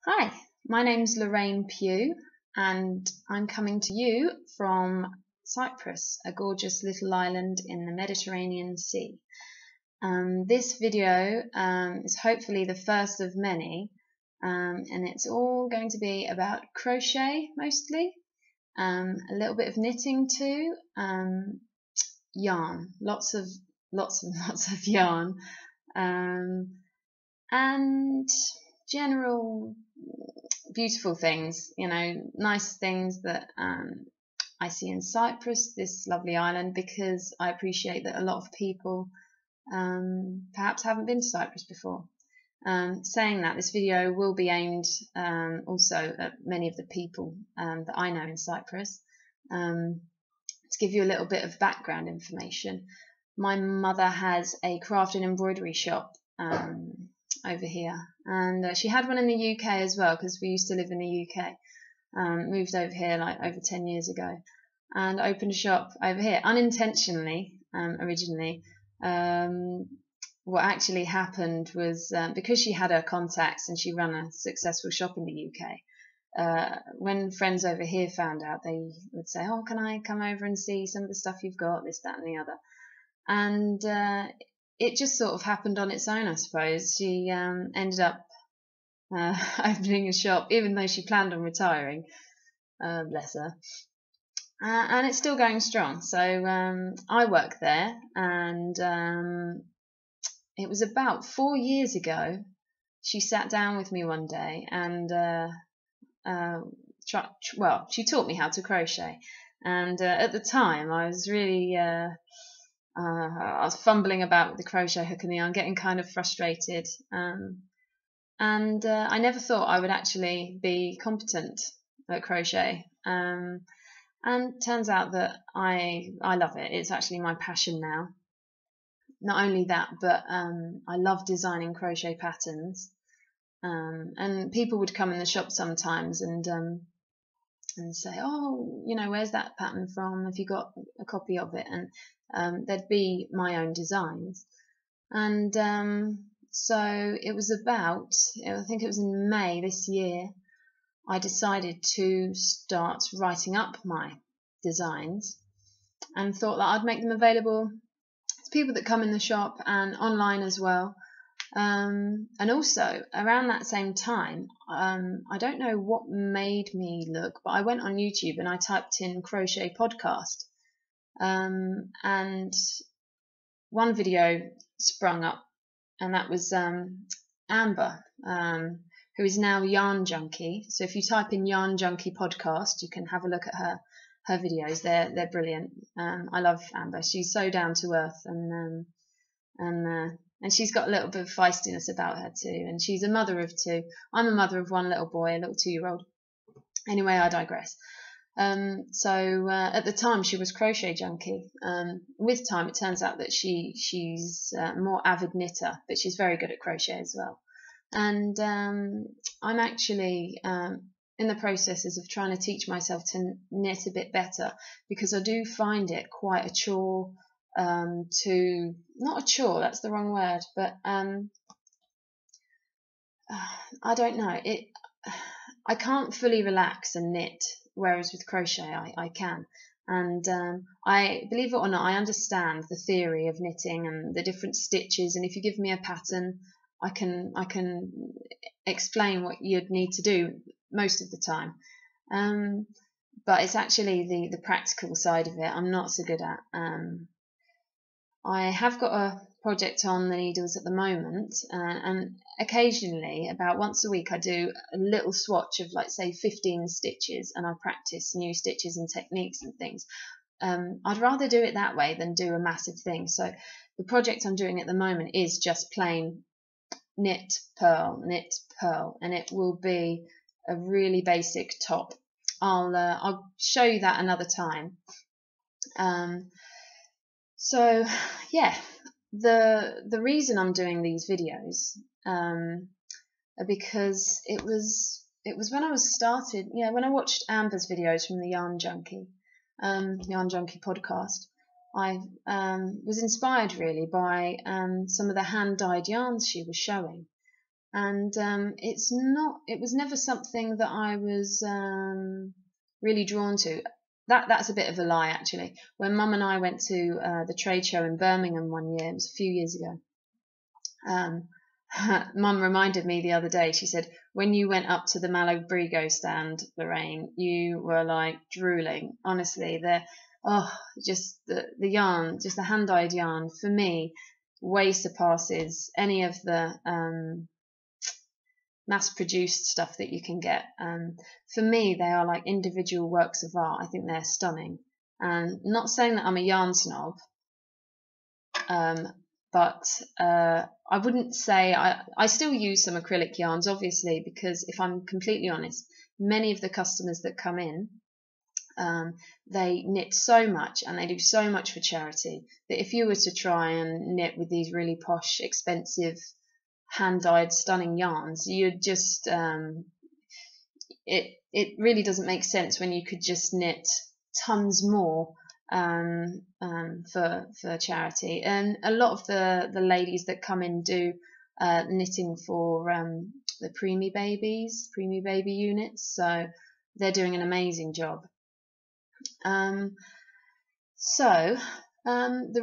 Hi, my name's Lorraine Pugh and I'm coming to you from Cyprus, a gorgeous little island in the Mediterranean Sea. This video is hopefully the first of many, and it's all going to be about crochet mostly, a little bit of knitting too, yarn, lots of yarn, and general beautiful things, nice things that I see in Cyprus, this lovely island, because I appreciate that a lot of people perhaps haven't been to Cyprus before. Saying that, this video will be aimed also at many of the people that I know in Cyprus. To give you a little bit of background information, my mother has a craft and embroidery shop over here, and she had one in the UK as well, because we used to live in the UK. Moved over here like over 10 years ago and opened a shop over here unintentionally. Originally, what actually happened was, because she had her contacts and she ran a successful shop in the UK, when friends over here found out, they would say, "Oh, can I come over and see some of the stuff you've got, this, that and the other?" And it just sort of happened on its own, I suppose. She ended up opening a shop, even though she planned on retiring, bless her. And it's still going strong. So I work there, and it was about 4 years ago. She sat down with me one day and she taught me how to crochet. And at the time, I was really I was fumbling about with the crochet hook and the yarn, getting kind of frustrated, and I never thought I would actually be competent at crochet, and turns out that I love it. It's actually my passion now. Not only that, but I love designing crochet patterns, and people would come in the shop sometimes and say, "Oh, where's that pattern from? Have you got a copy of it?" And there'd be my own designs. And so it was about, I think it was in May this year, I decided to start writing up my designs and thought that I'd make them available to people that come in the shop and online as well. And also around that same time, I don't know what made me look, but I went on YouTube and I typed in crochet podcast, and one video sprung up, and that was Amber, who is now Yarn Junkie. So if you type in Yarn Junkie podcast, you can have a look at her videos. They're brilliant. I love Amber. She's so down to earth, and she's got a little bit of feistiness about her too. And she's a mother of two. I'm a mother of one little boy, a little 2-year-old. Anyway, I digress. So at the time she was Crochet Junkie. With time it turns out that she's more avid knitter, but she's very good at crochet as well. And I'm actually in the processes of trying to teach myself to knit a bit better, because I do find it quite a chore, not a chore, that's the wrong word, but I don't know, I can't fully relax and knit, whereas with crochet I can. And I, believe it or not, I understand the theory of knitting and the different stitches, and if you give me a pattern, I can explain what you'd need to do most of the time. But it's actually the practical side of it I'm not so good at. I have got a project on the needles at the moment, and occasionally, about once a week, I do a little swatch of, like, say 15 stitches, and I practice new stitches and techniques and things. I'd rather do it that way than do a massive thing. So the project I'm doing at the moment is just plain knit, purl, and it will be a really basic top. I'll show you that another time. So yeah, the reason I'm doing these videos are because it was when I was started, when I watched Amber's videos from the Yarn Junkie podcast, I was inspired really by some of the hand-dyed yarns she was showing. and it was never something that I was really drawn to. That's a bit of a lie, actually. When Mum and I went to the trade show in Birmingham one year, it was a few years ago, Mum reminded me the other day, she said, when you went up to the Malabrigo stand, Lorraine, you were like drooling. Honestly, just the yarn, just the hand-dyed yarn, for me, way surpasses any of the mass-produced stuff that you can get. For me, they are like individual works of art. I think they're stunning. And not saying that I'm a yarn snob, but I wouldn't say I still use some acrylic yarns, obviously, because if I'm completely honest, many of the customers that come in, they knit so much and they do so much for charity that if you were to try and knit with these really posh, expensive, hand-dyed, stunning yarns, you'd just it really doesn't make sense when you could just knit tons more for charity. And a lot of the ladies that come in do knitting for the preemie baby units, so they're doing an amazing job. The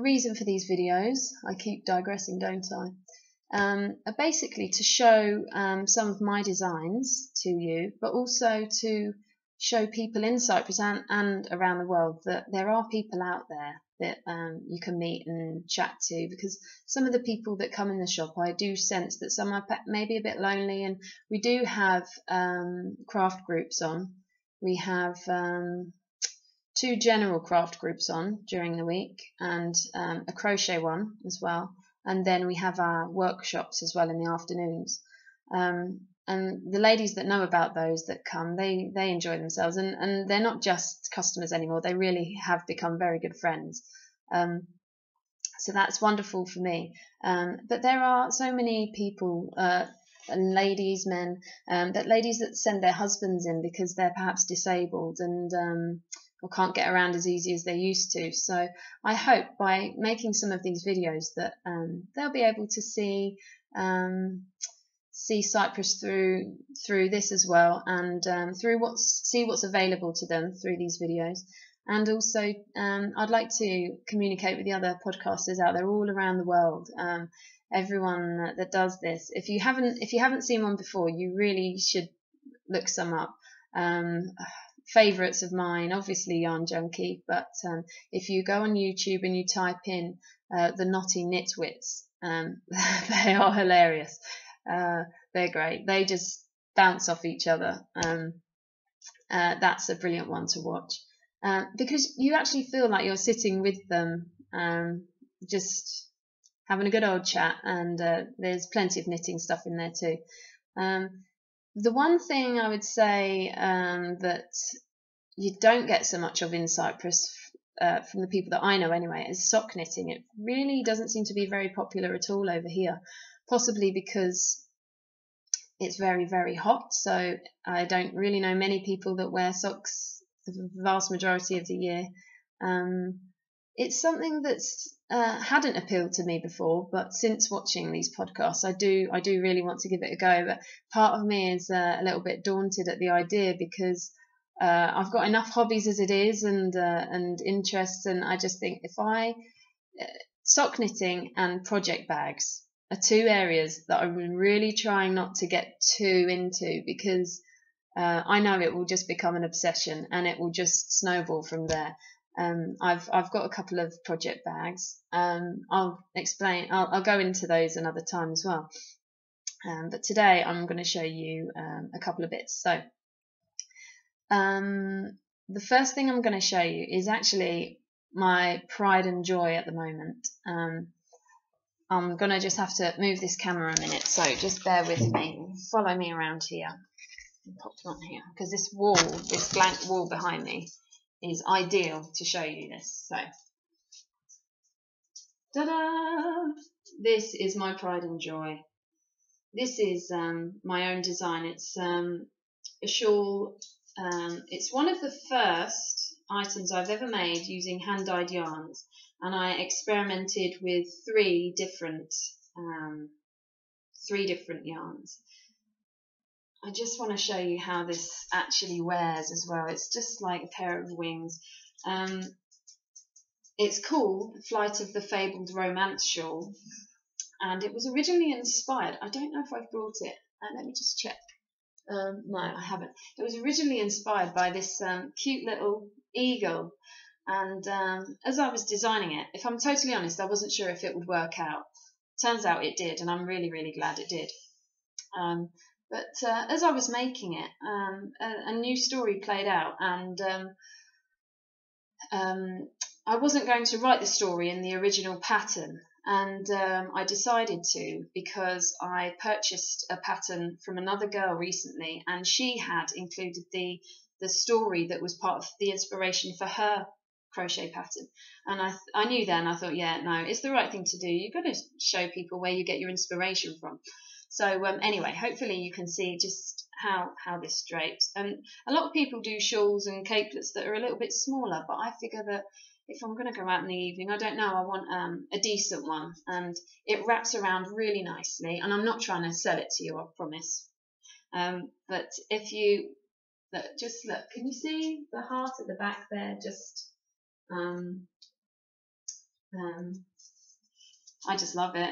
reason for these videos, I keep digressing, don't I, are basically to show some of my designs to you, but also to show people in Cyprus and around the world that there are people out there that you can meet and chat to, because some of the people that come in the shop, I do sense that some are maybe a bit lonely, and we do have craft groups on. We have 2 general craft groups on during the week, and a crochet one as well, and then we have our workshops as well in the afternoons. And the ladies that know about those that come, they enjoy themselves, and they're not just customers anymore. They really have become very good friends. So that's wonderful for me. But there are so many people, and ladies, men, ladies that send their husbands in because they're perhaps disabled and or can't get around as easy as they used to. So I hope by making some of these videos that they'll be able to see Cyprus through this as well, and see what's available to them through these videos. And also I'd like to communicate with the other podcasters out there all around the world, everyone that does this. If you haven't seen one before, you really should look some up. Favourites of mine, obviously Yarn Junkie, but if you go on YouTube and you type in the Knotty knit Wits, they are hilarious. They're great. They just bounce off each other. That's a brilliant one to watch, because you actually feel like you're sitting with them, just having a good old chat, and there's plenty of knitting stuff in there too. The one thing I would say that you don't get so much of in Cyprus, from the people that I know anyway, is sock knitting. It really doesn't seem to be very popular at all over here, possibly because it's very, very hot. So I don't really know many people that wear socks the vast majority of the year. It's something that's hadn't appealed to me before, but since watching these podcasts, I do really want to give it a go. But part of me is a little bit daunted at the idea, because I've got enough hobbies as it is, and interests, and I just think if sock knitting and project bags are 2 areas that I'm really trying not to get too into, because I know it will just become an obsession and it will just snowball from there. I've got a couple of project bags. I'll go into those another time as well. But today I'm going to show you a couple of bits. So the first thing I'm going to show you is actually my pride and joy at the moment. I'm going to just have to move this camera a minute, so just bear with me. Follow me around here. Pop them on here, because this blank wall behind me is ideal to show you this. So, ta-da! This is my pride and joy. This is my own design. It's a shawl. It's one of the first items I've ever made using hand-dyed yarns, and I experimented with 3 different 3 different yarns. I just want to show you how this actually wears as well. It's just like a pair of wings. It's called Flight of the Fabled Romance shawl, and it was originally inspired. I don't know if I've brought it. Let me just check. No, I haven't. It was originally inspired by this cute little eagle, and as I was designing it, if I'm totally honest, I wasn't sure if it would work out. Turns out it did, and I'm really, really glad it did. But as I was making it, a new story played out, and I wasn't going to write the story in the original pattern, and I decided to because I purchased a pattern from another girl recently, and she had included the story that was part of the inspiration for her crochet pattern. And I knew then, I thought, yeah, no, it's the right thing to do. You've got to show people where you get your inspiration from. So anyway, hopefully you can see just how this drapes. And a lot of people do shawls and capelets that are a little bit smaller, but I figure that if I'm going to go out in the evening, I don't know, I want a decent one, and it wraps around really nicely. And I'm not trying to sell it to you, I promise. But if you just look, can you see the heart at the back there? Just I just love it.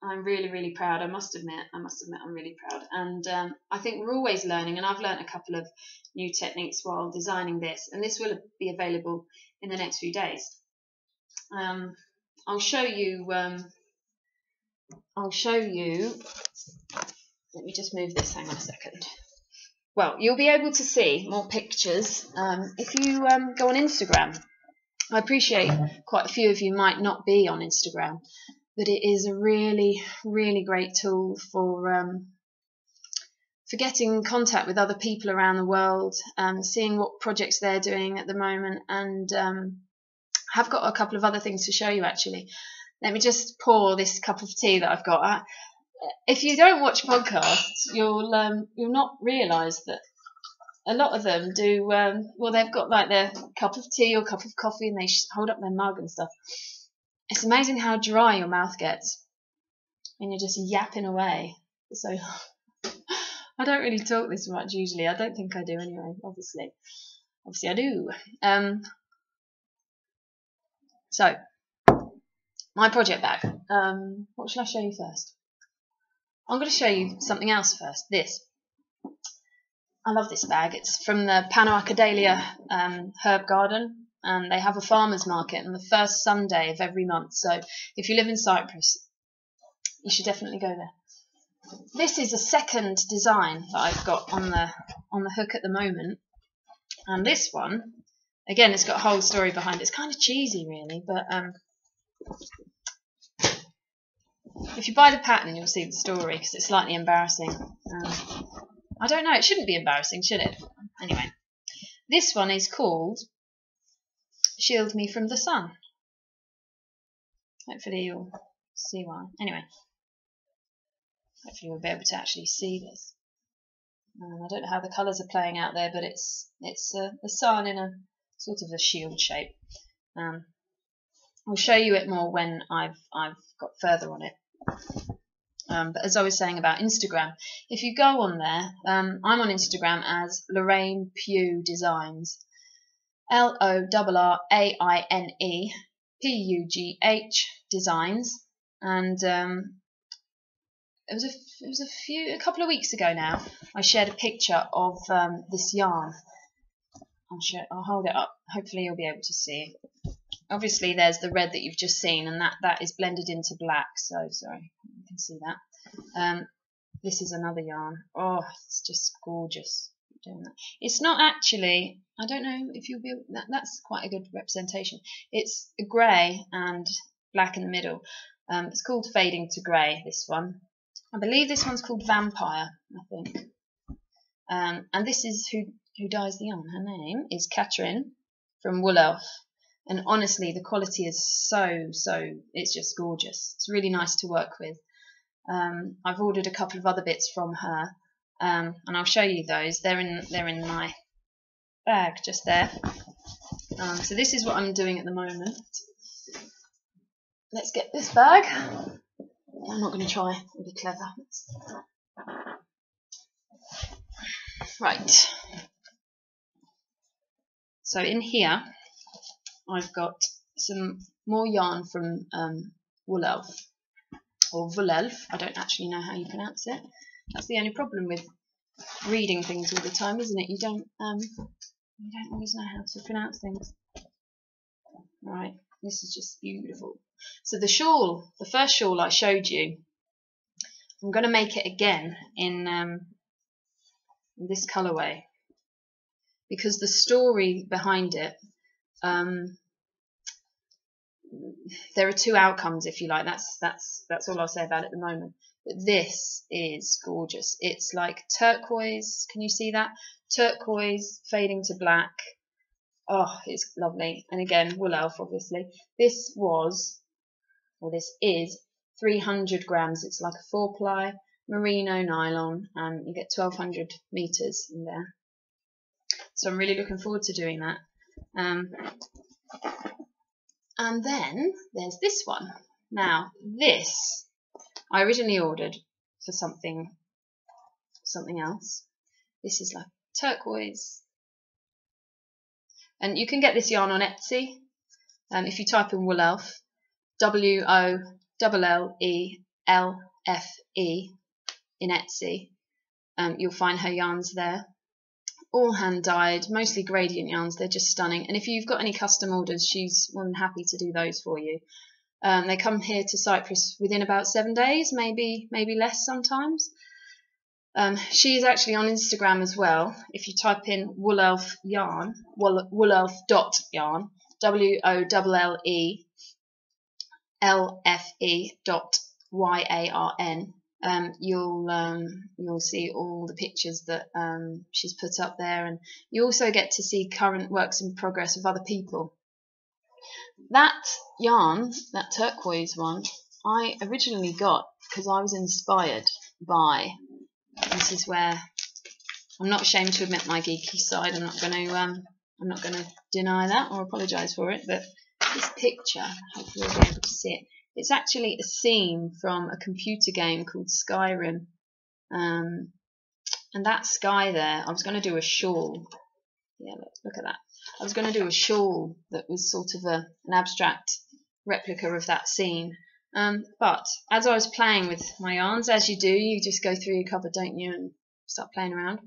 I'm really, really proud. I must admit, I'm really proud. And I think we're always learning, and I've learned a couple of new techniques while designing this, and this will be available in the next few days. I'll show you. Let me just move this. Hang on a second. Well, you'll be able to see more pictures if you go on Instagram. I appreciate quite a few of you might not be on Instagram, but it is a really, really great tool for getting in contact with other people around the world, seeing what projects they're doing at the moment, and I've got a couple of other things to show you actually. Let me just pour this cup of tea that I've got. If you don't watch podcasts, you'll not realise that a lot of them do. Well, they've got like their cup of tea or cup of coffee, and they hold up their mug and stuff. It's amazing how dry your mouth gets when you're just yapping away. So I don't really talk this much usually. I don't think I do anyway. Obviously I do. So my project bag. What shall I show you first? I'm going to show you something else first. This. I love this bag. It's from the Panoacadelia herb garden, and they have a farmer's market on the first Sunday of every month. So if you live in Cyprus, you should definitely go there. This is a second design that I've got on the hook at the moment, and this one, again, it's got a whole story behind it. It's kind of cheesy, really, but if you buy the pattern, you'll see the story because it's slightly embarrassing. I don't know, it shouldn't be embarrassing, should it? Anyway, this one is called Shield Me from the Sun. Hopefully you'll see why. Anyway, hopefully you'll be able to actually see this. I don't know how the colours are playing out there, but it's the sun in a sort of a shield shape. I'll show you it more when I've got further on it. But as I was saying about Instagram, if you go on there, I'm on Instagram as Lorraine Pugh Designs, LORRAINE PUGH Designs, and it was a couple of weeks ago now. I shared a picture of this yarn. I'll hold it up. Hopefully you'll be able to see. Obviously there's the red that you've just seen, and that is blended into black. So sorry, you can see that. This is another yarn. Oh, it's just gorgeous. Doing that. It's not actually. I don't know if you'll be. That's quite a good representation. It's a grey and black in the middle. It's called Fading to Grey. This one. I believe this one's called Vampire. I think. And this is who dyes the yarn. Her name is Catherine from Wollelfe. And honestly, the quality is so, it's just gorgeous. It's really nice to work with. I've ordered a couple of other bits from her, and I'll show you those. They're in my bag just there. So this is what I'm doing at the moment. Let's get this bag. I'm not going to try and be clever. Right. So in here, I've got some more yarn from Wollelfe, or Wollelfe. I don't actually know how you pronounce it. That's the only problem with reading things all the time, isn't it? You don't always know how to pronounce things. Right, this is just beautiful. So the shawl, the first shawl I showed you, I'm going to make it again in this colourway, because the story behind it, there are two outcomes, if you like. That's all I'll say about it at the moment. But this is gorgeous. It's like turquoise. Can you see that? Turquoise fading to black. Oh, it's lovely. And again, Wollelfe, obviously. This is 300 grams. It's like a 4-ply merino nylon. You get 1200 meters in there. So I'm really looking forward to doing that. And then there's this one. Now, this I originally ordered for something else. This is like turquoise. And you can get this yarn on Etsy. If you type in Wollelfe, Wollelfe in Etsy, you'll find her yarns there. All hand dyed, mostly gradient yarns. They're just stunning. And if you've got any custom orders, she's more than happy to do those for you. They come here to Cyprus within about 7 days, maybe less sometimes. She is actually on Instagram as well. If you type in Wollelfe yarn, Wollelfe.yarn, WOLLELFE.YARN, you'll see all the pictures that she's put up there, and you also get to see current works in progress of other people. That yarn, that turquoise one, I originally got because I was inspired by, this is where I'm not ashamed to admit my geeky side. I'm not going to deny that or apologise for it, but this picture, hopefully you'll be able to see it. It's actually a scene from a computer game called Skyrim, and that sky there, I was going to do a shawl. Yeah, look at that. I was going to do a shawl that was sort of an abstract replica of that scene. But as I was playing with my yarns, as you do, you just go through your cupboard, don't you, and start playing around.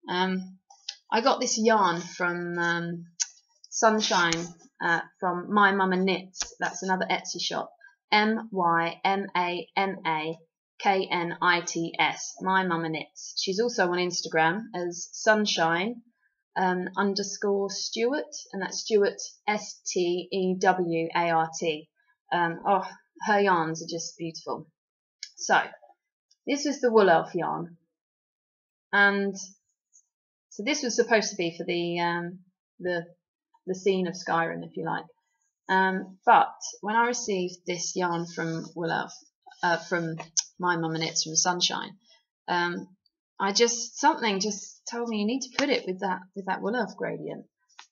I got this yarn from Sunshine, from My Mama Knits. That's another Etsy shop. MyMamaKnits. My Mama Knits. She's also on Instagram as Sunshine _ Stewart, and that's Stewart STEWART. Oh, her yarns are just beautiful. So this is the Wollelfe yarn, and so this was supposed to be for the scene of Skyrim, if you like. But when I received this yarn from Wollelfe, from My Mama Knits, from Sunshine, something just told me you need to put it with that Wollelfe gradient.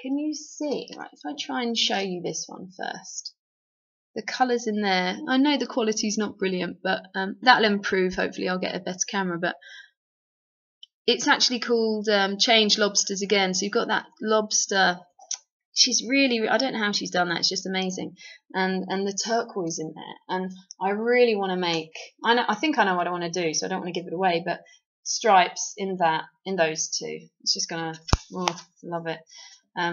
Can you see? Right, if I try and show you this one first. The colours in there, I know the quality's not brilliant, but that'll improve. Hopefully I'll get a better camera, but it's actually called Change Lobsters Again. So you've got that lobster. She's really, I don't know how she's done that. It's just amazing. And the turquoise in there. And I really want to make, I think I know what I want to do, so I don't want to give it away, but stripes in those two. It's just going to, love it.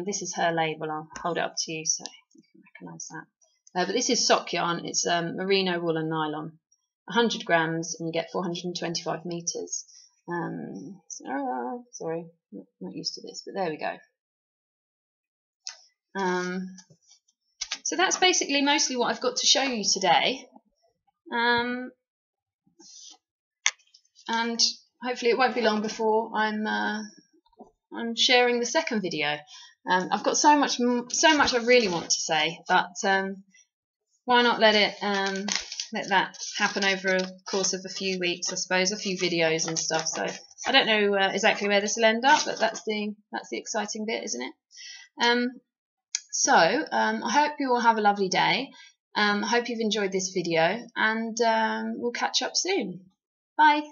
This is her label. I'll hold it up to you so you can recognise that. But this is sock yarn. It's merino wool and nylon. 100 grams, and you get 425 meters. Sorry, not used to this, but there we go. So that's basically mostly what I've got to show you today. And hopefully it won't be long before I'm sharing the second video. I've got so much I really want to say, but why not let that happen over a course of a few weeks, I suppose, a few videos and stuff. So I don't know exactly where this will end up, but that's the exciting bit, isn't it? So I hope you all have a lovely day. I hope you've enjoyed this video, and we'll catch up soon. Bye.